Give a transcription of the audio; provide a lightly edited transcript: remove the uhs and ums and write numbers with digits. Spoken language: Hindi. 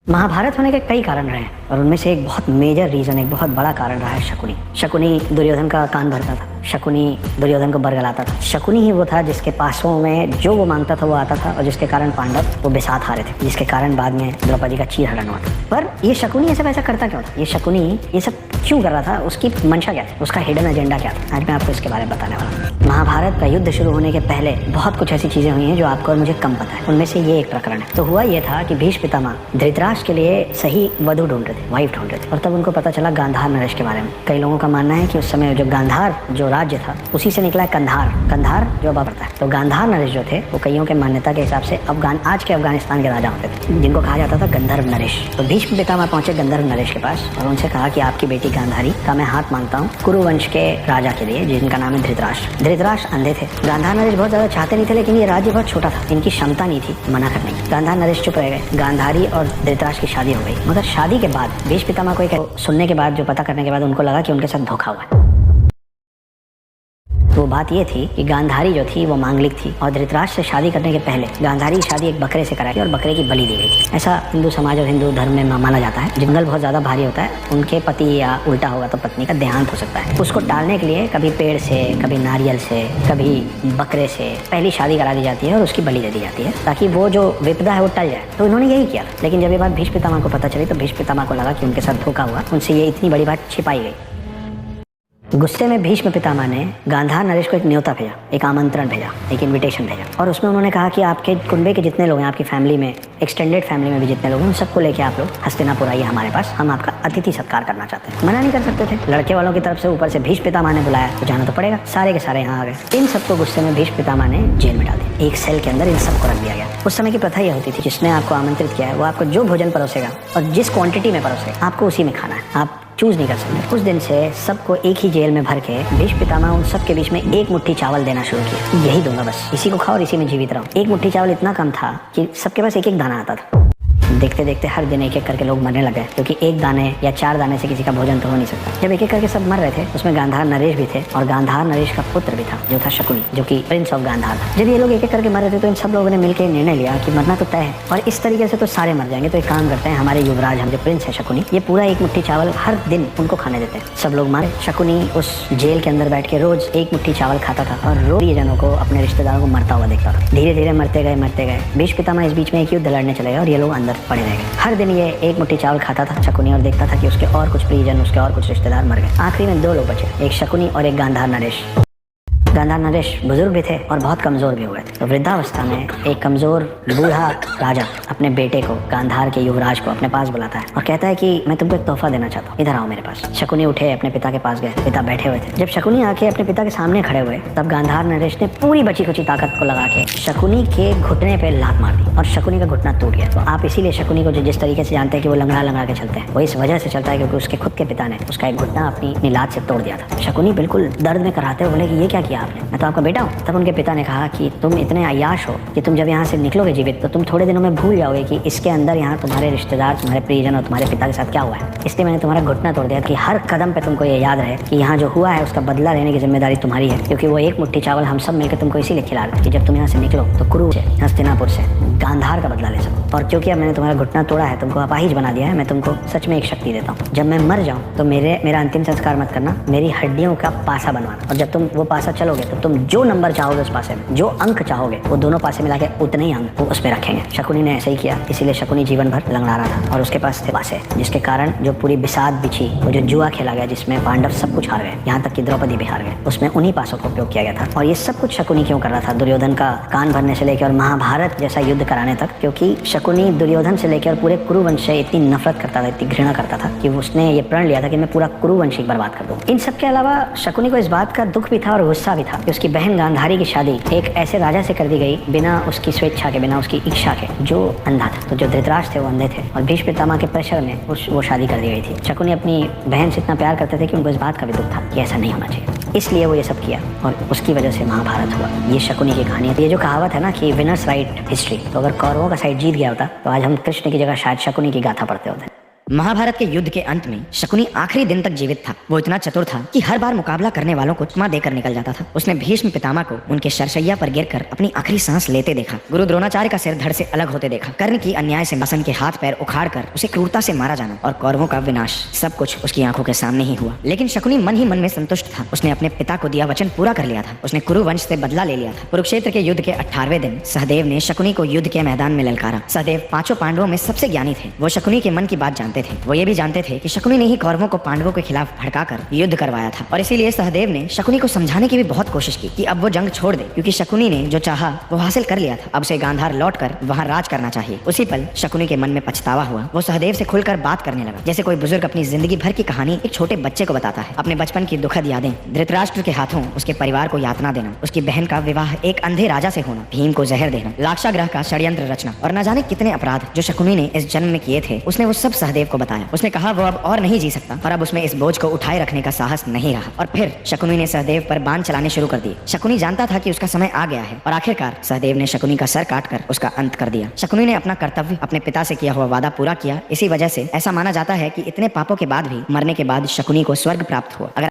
महाभारत होने के कई कारण रहे हैं और उनमें से एक बहुत मेजर रीजन, एक बहुत बड़ा कारण रहा है शकुनी। शकुनी दुर्योधन का कान भरता था, शकुनी दुर्योधन को बरगलाता था। शकुनी ही वो था जिसके पासों में जो वो मांगता था वो आता था और जिसके कारण पांडव वो बेसात हारे थे, जिसके कारण बाद में द्रौपदी का चीरहरण हुआ था। पर ये शकुनी ऐसा वैसा करता क्यों था? ये शकुनी ये सब क्यों कर रहा था? उसकी मंशा क्या थी? उसका हिडन एजेंडा क्या था? आज मैं आपको इसके बारे में बताने वाला हूँ। महाभारत का युद्ध शुरू होने के पहले बहुत कुछ ऐसी चीजें हुई हैं जो आपको और मुझे कम पता है। उनमें से ये एक प्रकरण है। तो हुआ ये था कि भीष्म पितामह धृतराष्ट्र के लिए सही वधु ढूंढ रहे थे, वाइफ ढूंढ रहे थे। और तब उनको पता चला गांधार नरेश के बारे में। कई लोगों का मानना है कि उस समय जो गांधार जो राज्य था उसी से निकला है कंधार। कंधार जो अब पड़ता है, तो गांधार नरेश जो थे वो कईयों के मान्यता के हिसाब से आज के अफगानिस्तान के राजा होते थे, जिनको कहा जाता था गंधर्व नरेश। तो भीष्म पितामह पहुंचे गंधर्व नरेश के पास और उनसे कहा कि आपकी बेटी गांधारी का मैं हाथ मांगता हूँ कुरुवंश के राजा के लिए, जिनका नाम है धृतराष्ट्र। धृतराष्ट्र अंधे थे। गांधार नरेश बहुत ज्यादा चाहते नहीं थे, लेकिन ये राज्य बहुत छोटा था, इनकी क्षमता नहीं थी मना करने की। गांधार नरेश चुप रह गए। गांधारी और धृतराष्ट्र की शादी हो गई, मगर शादी के बाद भीष्म पितामह को एक सुनने के बाद, जो पता करने के बाद उनको लगा कि उनके साथ धोखा हुआ है। वो बात ये थी कि गांधारी जो थी वो मांगलिक थी और धृतराष्ट्र से शादी करने के पहले गांधारी की शादी एक बकरे से कराई और बकरे की बलि दी गई थी। ऐसा हिंदू समाज और हिंदू धर्म में माना जाता है। जंगल बहुत ज्यादा भारी होता है, उनके पति या उल्टा होगा तो पत्नी का देहांत हो सकता है। उसको टालने के लिए कभी पेड़ से, कभी नारियल से, कभी बकरे से पहली शादी करा दी जाती है और उसकी बलि दे दी जाती है ताकि वो जो विपदा है वो टल जाए। तो उन्होंने यही किया। लेकिन जब ये बात भीष्म पितामह को पता चली तो भीष्म पितामह को लगा कि उनके साथ धोखा हुआ, उनसे ये इतनी बड़ी बात छिपाई गई। गुस्से में भीष्म पितामह ने गांधार नरेश को एक न्योता भेजा, एक आमंत्रण भेजा, एक इनविटेशन भेजा और उसमें उन्होंने कहा कि आपके कुनबे के जितने लोग हैं, आपकी फैमिली में, एक्सटेंडेड फैमिली में भी जितने लोग हैं, उन सबको लेके आप लोग हस्तिनापुर आइए हमारे पास, हम आपका अतिथि सत्कार करना चाहते हैं। मना नहीं कर सकते थे। लड़के वालों की तरफ से ऊपर से भीष्म पितामह ने बुलाया तो जाना तो पड़ेगा। सारे के सारे यहाँ आ गए। इन सबको गुस्से में भीष्म पितामह ने जेल में डाल दिया। एक सेल के अंदर इन सबको रख दिया गया। उस समय की प्रथा यह होती थी, जिसने आपको आमंत्रित किया है वो आपको जो भोजन परोसेगा और जिस क्वांटिटी में परोसेगा आपको उसी में खाना है, आप चूज नहीं कर सकते। उस दिन से सबको एक ही जेल में भर के भीष्म पितामह उन सबके बीच में एक मुट्ठी चावल देना शुरू किया। यही दूंगा, बस इसी को खाओ और इसी में जीवित रहो। एक मुट्ठी चावल इतना कम था कि सबके पास एक एक दाना आता था। देखते देखते हर दिन एक एक करके लोग मरने लगे, क्योंकि एक दाने या 4 दाने से किसी का भोजन तो हो नहीं सकता। जब एक एक करके सब मर रहे थे, उसमें गांधार नरेश भी थे और गांधार नरेश का पुत्र भी था जो था शकुनी, जो कि प्रिंस ऑफ गांधार था। जब ये लोग एक एक करके मर रहे थे तो इन सब लोगों ने मिलकर निर्णय लिया कि मरना तो तय है और इस तरीके से तो सारे मर जाएंगे, तो एक काम करते हैं, हमारे युवराज, हम जो प्रिंस है शकुनी, ये पूरा एक मुट्ठी चावल हर दिन उनको खाने देते हैं। सब लोग मारे। शकुनी उस जेल के अंदर बैठ के रोज एक मुट्ठी चावल खाता था और रोज जनों को, अपने रिश्तेदारों को मरता हुआ देखता था। धीरे धीरे मरते गए। भीष्म पितामह इस बीच में एक युद्ध लड़ने चले गए और ये लोग अंदर पड़े रह गए। हर दिन ये एक मुट्ठी चावल खाता था शकुनी और देखता था कि उसके और कुछ प्रियजन, उसके और कुछ रिश्तेदार मर गए। आखिरी में 2 लोग बचे, एक शकुनी और एक गांधार नरेश। गांधार नरेश बुजुर्ग भी थे और बहुत कमजोर भी हुए थे। तो वृद्धावस्था में एक कमजोर बूढ़ा राजा अपने बेटे को, गांधार के युवराज को, अपने पास बुलाता है और कहता है कि मैं तुमको एक तोहफा देना चाहता हूँ, इधर आओ मेरे पास। शकुनी उठे, अपने पिता के पास गए। पिता बैठे हुए थे। जब शकुनी आके अपने पिता के सामने खड़े हुए तब गांधार नरेश ने पूरी बची खुची ताकत को लगा के शकुनी के घुटने पे लात मार दी और शकुनी का घुटना टूट गया। तो आप इसीलिए शकुनी को जिस तरीके से जानते हैं कि वो लंगड़ा लंगड़ा के चलते हैं, वो इस वजह से चलता है क्योंकि उसके खुद के पिता ने उसका एक घुटना अपनी लात से तोड़ दिया था। शकुनी बिल्कुल दर्द में कराते हुए बोले कि ये क्या किया आपने, मैं तो आपका बेटा हूँ। तब उनके पिता ने कहा कि तुम इतने अय्याश हो कि तुम जब यहाँ से निकलोगे जीवित तो तुम थोड़े दिनों में भूल जाओगे कि इसके अंदर यहाँ तुम्हारे रिश्तेदार, तुम्हारे प्रियजन और तुम्हारे पिता के साथ क्या हुआ है। इसलिए मैंने तुम्हारा घुटना तोड़ दिया कि हर कदम पे तुमको ये याद रहे कि यहाँ जो हुआ है उसका बदला लेने की जिम्मेदारी तुम्हारी है, क्योंकि वो एक मुट्ठी चावल हम सब मिलकर तुमको इसीलिए खिला रहे थे कि जब तुम यहाँ से निकलो तो कुरु से, हस्तिनापुर से गांधार का बदला ले सको। और क्योंकि अब मैंने तुम्हारा घुटना तोड़ा है, तुमको अपाहिज बना दिया है, मैं तुमको सच में एक शक्ति देता हूँ। जब मैं मर जाऊँ तो मेरा अंतिम संस्कार मत करना, मेरी हड्डियों का पासा बनवाना, और जब तुम वो पासा चलोगे तो तुम जो नंबर चाहोगे उस पासे में, जो अंक चाहोगे वो दोनों पासे मिला के उतने ही अंक वो उस पे रखेंगे। शकुनी ने ऐसे ही किया। इसीलिए शकुनी जीवन भर लंगड़ा रहा था और उसके पास थे पासे, जिसके कारण जो पूरी बिसात बिछी, वो जो जुआ खेला गया जिसमें पांडव सब कुछ हार गए, यहाँ तक कि द्रौपदी भी हार गए, उसमें उन्हीं पासों का उपयोग किया गया था। और ये सब कुछ शकुनी क्यों कर रहा था? दुर्योधन का कान भरने से लेकर और महाभारत जैसा युद्ध कराने तक, क्योंकि शकुनी दुर्योधन से लेकर पूरे कुरुवंश से इतनी नफरत करता था, इतनी घृणा करता था कि उसने ये प्रण लिया था कि मैं पूरा कुरुवंश ही बर्बाद कर दूं। इन सब के अलावा शकुनी को इस बात का दुख भी था और गुस्सा भी था कि उसकी बहन गांधारी की शादी एक ऐसे राजा से कर दी गई बिना उसकी स्वेच्छा के, बिना उसकी इच्छा के, जो अंधा था। तो जो धृतराष्ट्र थे वो अंधे थे और भीष्म पितामह के प्रेशर में वो शादी कर दी गई थी। शकुनी अपनी बहन से इतना प्यार करते थे कि उनको इस बात का भी दुख था कि ऐसा नहीं होना चाहिए, इसलिए वो ये सब किया और उसकी वजह से महाभारत हुआ। ये शकुनी की कहानी है। ये जो कहावत है ना कि विनर्स राइट हिस्ट्री, तो अगर कौरवों का साइड जीत गया होता तो आज हम कृष्ण की जगह शायद शकुनी की गाथा पढ़ते होते। महाभारत के युद्ध के अंत में शकुनी आखिरी दिन तक जीवित था। वो इतना चतुर था कि हर बार मुकाबला करने वालों को चकमा देकर निकल जाता था। उसने भीष्म पितामह को उनके शरशैया पर गिरकर अपनी आखिरी सांस लेते देखा, गुरु द्रोणाचार्य का सिर धड़ से अलग होते देखा, कर्ण की अन्याय से शासन के हाथ पैर उखाड़कर उसे क्रूरता से मारा जाना और कौरवों का विनाश, सब कुछ उसकी आंखों के सामने ही हुआ। लेकिन शकुनी मन ही मन में संतुष्ट था। उसने अपने पिता को दिया वचन पूरा कर लिया था। उसने कुरु वंश से बदला ले लिया था। कुरुक्षेत्र के युद्ध के 18वें दिन सहदेव ने शकुनी को युद्ध के मैदान में ललकारा। सहदेव 5 पांडवों में सबसे ज्ञानी थे। वो शकुनी के मन की बात जानते थे। वो ये भी जानते थे कि शकुनी ने ही कौरवों को पांडवों के खिलाफ भड़काकर युद्ध करवाया था और इसीलिए सहदेव ने शकुनी को समझाने की भी बहुत कोशिश की कि अब वो जंग छोड़ दे, क्योंकि शकुनी ने जो चाहा वो हासिल कर लिया था। अब उसे गांधार लौटकर वहां राज करना चाहिए। उसी पल शकुनी के मन में पछतावा हुआ। वो सहदेव से खुलकर बात करने लगा, जैसे कोई बुजुर्ग अपनी जिंदगी भर की कहानी एक छोटे बच्चे को बताता है। अपने बचपन की दुखद यादें, धृतराष्ट्र के हाथों उसके परिवार को यातना देना, उसकी बहन का विवाह एक अंधे राजा से होना, भीम को जहर देना, लाक्षागृह का षड्यंत्र रचना और न जाने कितने अपराध जो शकुनी ने इस जन्म में किए थे, उसने वो सब सहदेव को बताया। उसने कहा वो अब और नहीं जी सकता और अब उसमें इस बोझ को उठाए रखने का साहस नहीं रहा। और फिर शकुनी ने सहदेव पर बाण चलाने शुरू कर दिए। शकुनी जानता था कि उसका समय आ गया है और आखिरकार सहदेव ने शकुनी का सर काटकर उसका अंत कर दिया। शकुनी ने अपना कर्तव्य, अपने पिता से किया हुआ वादा पूरा किया। इसी वजह से ऐसा माना जाता है कि इतने पापों के बाद भी मरने के बाद शकुनी को स्वर्ग प्राप्त हुआ। अगर